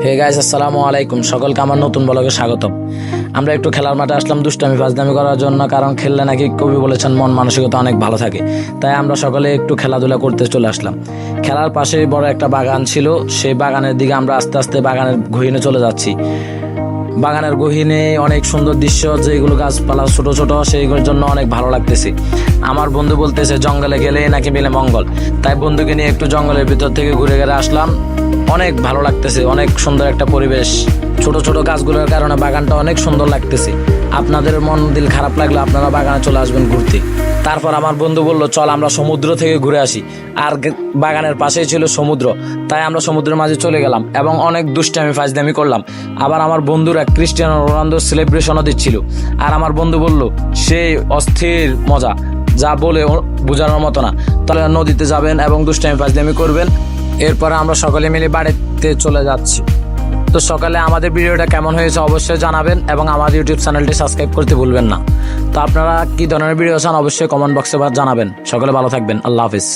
Hey guys, আসসালামু আলাইকুম। সকলকে আমার নতুন ব্লগে স্বাগতম। আমরা একটু খেলার মাঠে আসলাম দুষ্টামি ফাজলামি করার জন্য, কারণ খেললে নাকি কবি বলেছেন মন মানসিকতা অনেক ভালো থাকে। তাই আমরা সকলে একটু খেলাধুলা করতে চলে আসলাম। খেলার পাশেই বড় একটা বাগান ছিল, সেই বাগানের দিকে আমরা আস্তে আস্তে বাগানের গহীনে চলে যাচ্ছি। বাগানের গহীনে অনেক সুন্দর দৃশ্য, যেগুলো গাছপালা ছোট ছোট, সেইগুলোর জন্য অনেক ভালো লাগতেছে। আমার বন্ধু বলতেছে জঙ্গলে গেলে নাকি মিলে মঙ্গল। তাই বন্ধুকে নিয়ে একটু জঙ্গলের ভিতর থেকে ঘুরে ঘুরে আসলাম। অনেক ভালো লাগতেছে, অনেক সুন্দর একটা পরিবেশ। ছোট ছোট গাছগুলোর কারণে বাগানটা অনেক সুন্দর লাগতেছে। আপনাদের মন দিল খারাপ লাগলে আপনারা বাগানে চলে আসবেন ঘুরতে। তারপর আমার বন্ধু বলল, চল আমরা সমুদ্র থেকে ঘুরে আসি। আর বাগানের পাশেই ছিল সমুদ্র, তাই আমরা সমুদ্রের মাঝে চলে গেলাম এবং অনেক দুষ্টামি ফাজলামি করলাম। আবার আমার বন্ধুরা ক্রিস্টিয়ানো রোনালদোর সেলিব্রেশনও দিচ্ছিল। আর আমার বন্ধু বলল, সেই অস্থির মজা, যা বলে বোঝানোর মতো না। তাহলে নদীতে যাবেন এবং দুষ্টামি ফাজলামি করবেন। এরপরে আমরা সকলে মিলে বাড়িতে চলে যাচ্ছি। তো সকালে আমাদের ভিডিওটা কেমন হয়েছে অবশ্যই জানাবেন এবং আমার ইউটিউব চ্যানেলটি সাবস্ক্রাইব করতে ভুলবেন না। তো আপনারা কি ধরনের ভিডিও চান অবশ্যই কমেন্ট বক্সে জানাবেন। সকলে ভালো থাকবেন। আল্লাহ হাফিজ।